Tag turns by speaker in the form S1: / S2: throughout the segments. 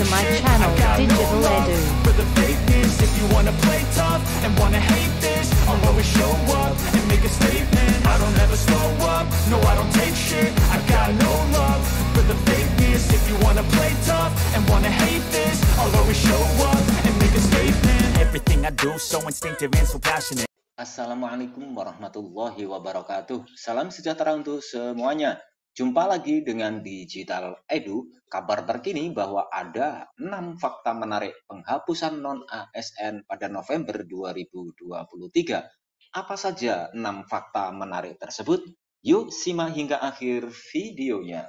S1: to my channel, Digital Edu.
S2: For the fakeness, if you wanna play tough and wanna hate this, I'll always show up and make a statement. I don't ever slow up, no I don't take shit. I got no love for the fakeness. If you wanna play tough and wanna hate this, I'll always show up and make a statement. Everything I do so instinctive and so passionate.
S3: Assalamualaikum warahmatullahi wabarakatuh. Salam sejahtera untuk semuanya. Jumpa lagi dengan Digital Edu. Kabar terkini bahwa ada 6 fakta menarik penghapusan non-ASN pada November 2023. Apa saja 6 fakta menarik tersebut? Yuk simak hingga akhir videonya.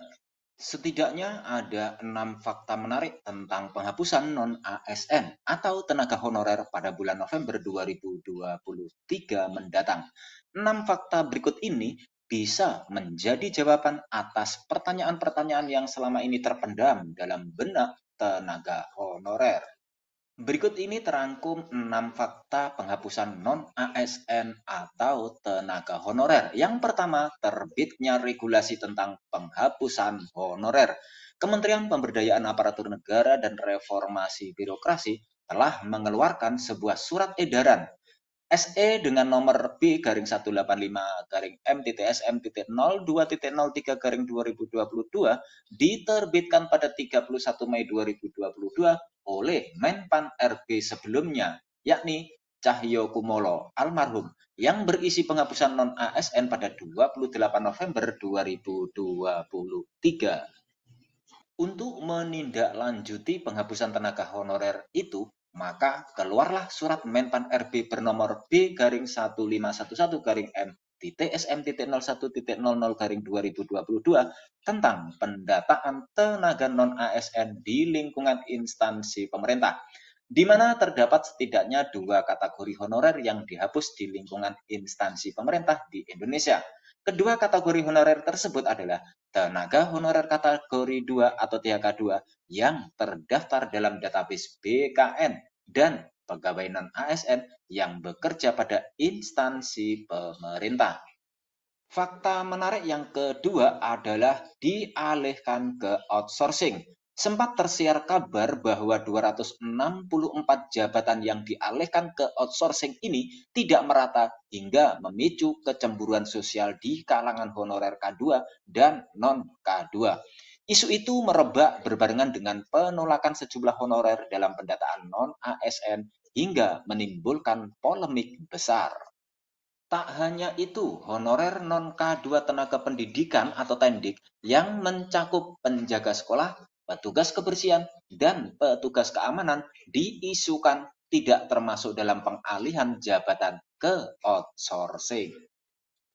S3: Setidaknya ada 6 fakta menarik tentang penghapusan non-ASN atau tenaga honorer pada bulan November 2023 mendatang. 6 fakta berikut ini bisa menjadi jawaban atas pertanyaan-pertanyaan yang selama ini terpendam dalam benak tenaga honorer. Berikut ini terangkum 6 fakta penghapusan non-ASN atau tenaga honorer. Yang pertama, terbitnya regulasi tentang penghapusan honorer. Kementerian Pemberdayaan Aparatur Negara dan Reformasi Birokrasi telah mengeluarkan sebuah surat edaran SE dengan nomor B/185-MTTSM.02.03/2022 diterbitkan pada 31 Mei 2022 oleh Menpan RB sebelumnya, yakni Cahyo Kumolo almarhum, yang berisi penghapusan non-ASN pada 28 November 2023. Untuk menindaklanjuti penghapusan tenaga honorer itu, maka keluarlah surat Menpan RB bernomor B/1511-M.TSM.01.00/2022 tentang pendataan tenaga non-ASN di lingkungan instansi pemerintah, di mana terdapat setidaknya 2 kategori honorer yang dihapus di lingkungan instansi pemerintah di Indonesia. Kedua kategori honorer tersebut adalah tenaga honorer kategori 2 atau THK2 yang terdaftar dalam database BKN dan pegawai non-ASN yang bekerja pada instansi pemerintah. Fakta menarik yang kedua adalah dialihkan ke outsourcing. Sempat tersiar kabar bahwa 264 jabatan yang dialihkan ke outsourcing ini tidak merata hingga memicu kecemburuan sosial di kalangan honorer K2 dan non-K2. Isu itu merebak berbarengan dengan penolakan sejumlah honorer dalam pendataan non-ASN hingga menimbulkan polemik besar. Tak hanya itu, honorer non-K2 tenaga pendidikan atau TENDIK yang mencakup penjaga sekolah, petugas kebersihan, dan petugas keamanan diisukan tidak termasuk dalam pengalihan jabatan ke outsourcing.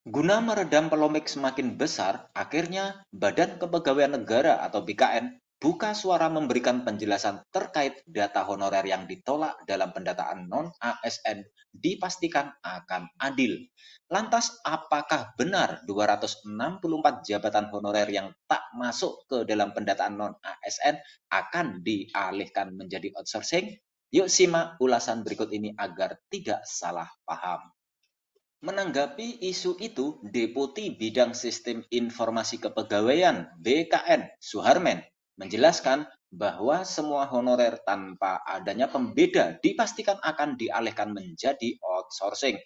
S3: Guna meredam polemik semakin besar, akhirnya Badan Kepegawaian Negara atau BKN buka suara memberikan penjelasan terkait data honorer yang ditolak dalam pendataan non-ASN dipastikan akan adil. Lantas, apakah benar 264 jabatan honorer yang tak masuk ke dalam pendataan non-ASN akan dialihkan menjadi outsourcing? Yuk simak ulasan berikut ini agar tidak salah paham. Menanggapi isu itu, Deputi Bidang Sistem Informasi Kepegawaian BKN Suharmen menjelaskan bahwa semua honorer tanpa adanya pembeda dipastikan akan dialihkan menjadi outsourcing.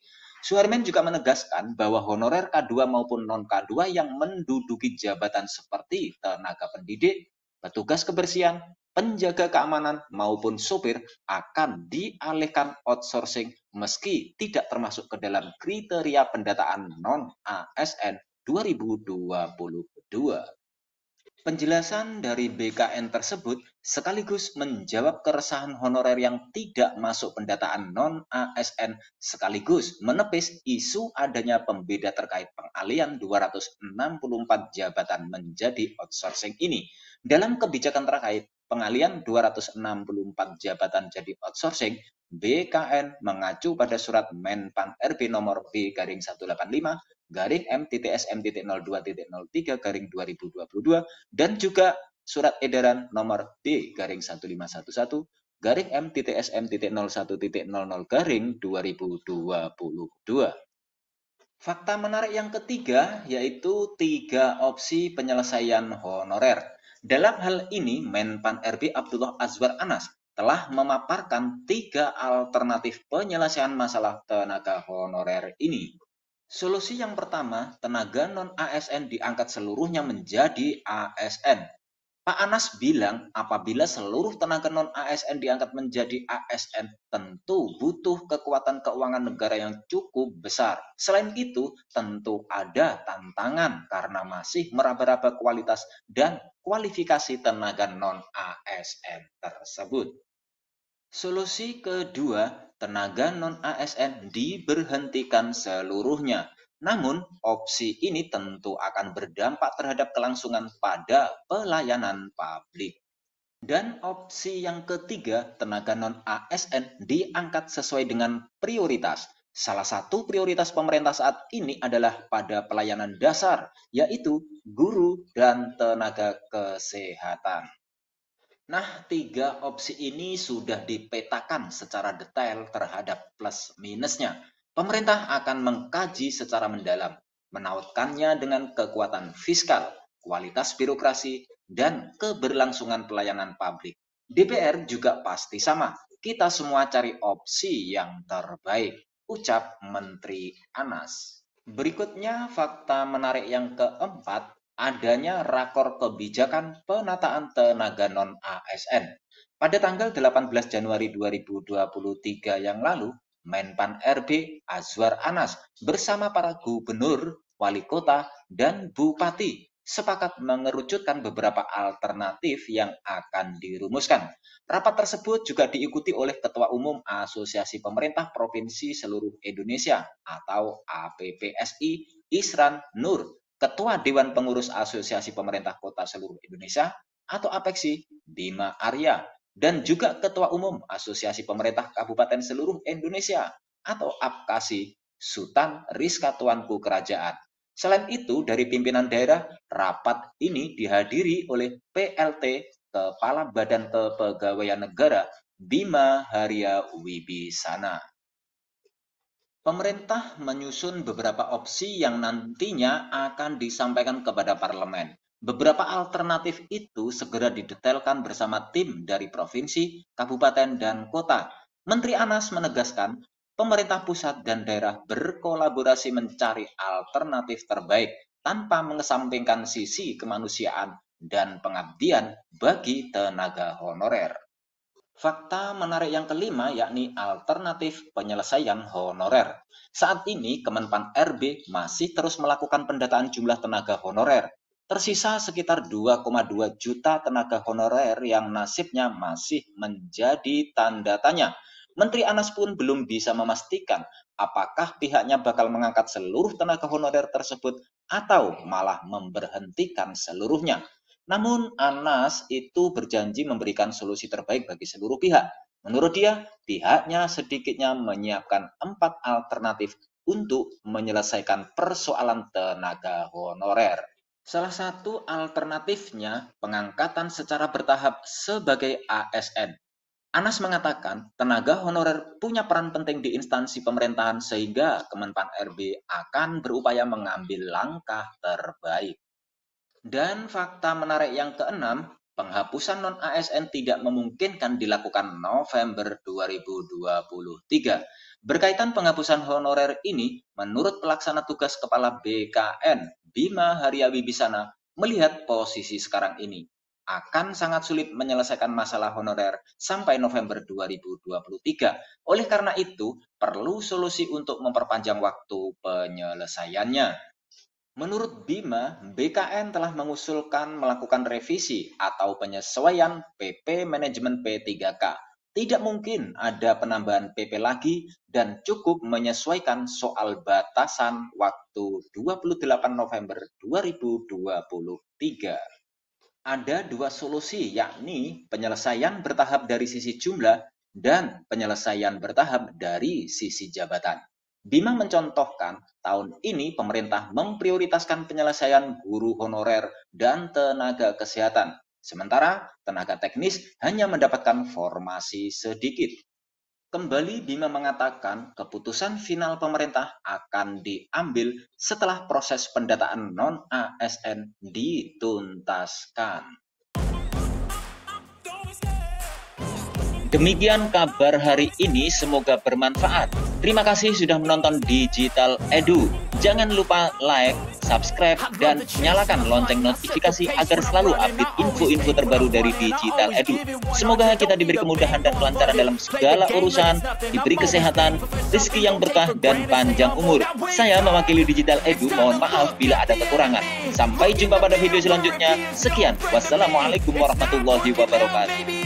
S3: Suharmen juga menegaskan bahwa honorer K2 maupun non-K2 yang menduduki jabatan seperti tenaga pendidik, petugas kebersihan, penjaga keamanan maupun sopir akan dialihkan outsourcing meski tidak termasuk ke dalam kriteria pendataan non-ASN 2022. Penjelasan dari BKN tersebut sekaligus menjawab keresahan honorer yang tidak masuk pendataan non-ASN sekaligus menepis isu adanya pembeda terkait pengalihan 264 jabatan menjadi outsourcing ini. Dalam kebijakan terkait pengalihan 264 jabatan jadi outsourcing, BKN mengacu pada surat Menpan RB nomor B/MTTSM.02.03/2022 dan juga surat edaran nomor B/MTTSM.01.00/2022. Fakta menarik yang ketiga yaitu 3 opsi penyelesaian honorer. Dalam hal ini, Menpan RB Abdullah Azwar Anas telah memaparkan 3 alternatif penyelesaian masalah tenaga honorer ini. Solusi yang pertama, tenaga non-ASN diangkat seluruhnya menjadi ASN. Pak Anas bilang apabila seluruh tenaga non-ASN diangkat menjadi ASN, tentu butuh kekuatan keuangan negara yang cukup besar. Selain itu, tentu ada tantangan karena masih meraba-raba kualitas dan kualifikasi tenaga non-ASN tersebut. Solusi kedua, tenaga non-ASN diberhentikan seluruhnya. Namun, opsi ini tentu akan berdampak terhadap kelangsungan pada pelayanan publik. Dan opsi yang ketiga, tenaga non-ASN diangkat sesuai dengan prioritas. Salah satu prioritas pemerintah saat ini adalah pada pelayanan dasar, yaitu guru dan tenaga kesehatan. Nah, 3 opsi ini sudah dipetakan secara detail terhadap plus minusnya. Pemerintah akan mengkaji secara mendalam, menautkannya dengan kekuatan fiskal, kualitas birokrasi, dan keberlangsungan pelayanan publik. DPR juga pasti sama. Kita semua cari opsi yang terbaik, ucap Menteri Anas. Berikutnya, fakta menarik yang keempat, adanya rakor kebijakan penataan tenaga non-ASN. Pada tanggal 18 Januari 2023 yang lalu, Menpan RB Azwar Anas bersama para gubernur, wali kota, dan bupati sepakat mengerucutkan beberapa alternatif yang akan dirumuskan. Rapat tersebut juga diikuti oleh Ketua Umum Asosiasi Pemerintah Provinsi Seluruh Indonesia atau APPSI Isran Nur, Ketua Dewan Pengurus Asosiasi Pemerintah Kota Seluruh Indonesia atau APEKSI Bima Arya, dan juga Ketua Umum Asosiasi Pemerintah Kabupaten Seluruh Indonesia atau APKASI Sultan Rizka Tuanku Kerajaan. Selain itu, dari pimpinan daerah, rapat ini dihadiri oleh PLT Kepala Badan Kepegawaian Negara Bima Arya Wibisana. Pemerintah menyusun beberapa opsi yang nantinya akan disampaikan kepada parlemen. Beberapa alternatif itu segera didetailkan bersama tim dari provinsi, kabupaten, dan kota. Menteri Anas menegaskan, pemerintah pusat dan daerah berkolaborasi mencari alternatif terbaik tanpa mengesampingkan sisi kemanusiaan dan pengabdian bagi tenaga honorer. Fakta menarik yang kelima yakni alternatif penyelesaian honorer. Saat ini Kemenpan RB masih terus melakukan pendataan jumlah tenaga honorer. Tersisa sekitar 2,2 juta tenaga honorer yang nasibnya masih menjadi tanda tanya. Menteri Anas pun belum bisa memastikan apakah pihaknya bakal mengangkat seluruh tenaga honorer tersebut atau malah memberhentikan seluruhnya. Namun Anas itu berjanji memberikan solusi terbaik bagi seluruh pihak. Menurut dia, pihaknya sedikitnya menyiapkan 4 alternatif untuk menyelesaikan persoalan tenaga honorer. Salah satu alternatifnya pengangkatan secara bertahap sebagai ASN. Anas mengatakan tenaga honorer punya peran penting di instansi pemerintahan sehingga Kemenpan RB akan berupaya mengambil langkah terbaik. Dan fakta menarik yang keenam, penghapusan non-ASN tidak memungkinkan dilakukan November 2023. Berkaitan penghapusan honorer ini, menurut pelaksana tugas Kepala BKN, Bima Arya Wibisana, melihat posisi sekarang ini akan sangat sulit menyelesaikan masalah honorer sampai November 2023. Oleh karena itu, perlu solusi untuk memperpanjang waktu penyelesaiannya. Menurut Bima, BKN telah mengusulkan melakukan revisi atau penyesuaian PP Manajemen P3K. Tidak mungkin ada penambahan PP lagi dan cukup menyesuaikan soal batasan waktu 28 November 2023. Ada 2 solusi, yakni penyelesaian bertahap dari sisi jumlah dan penyelesaian bertahap dari sisi jabatan. Bima mencontohkan, tahun ini pemerintah memprioritaskan penyelesaian guru honorer dan tenaga kesehatan, sementara tenaga teknis hanya mendapatkan formasi sedikit. Kembali Bima mengatakan, keputusan final pemerintah akan diambil setelah proses pendataan non-ASN dituntaskan. Demikian kabar hari ini, semoga bermanfaat. Terima kasih sudah menonton Digital Edu. Jangan lupa like, subscribe, dan nyalakan lonceng notifikasi agar selalu update info-info terbaru dari Digital Edu. Semoga kita diberi kemudahan dan kelancaran dalam segala urusan, diberi kesehatan, rezeki yang berkah, dan panjang umur. Saya mewakili Digital Edu, mohon maaf bila ada kekurangan. Sampai jumpa pada video selanjutnya. Sekian, wassalamualaikum warahmatullahi wabarakatuh.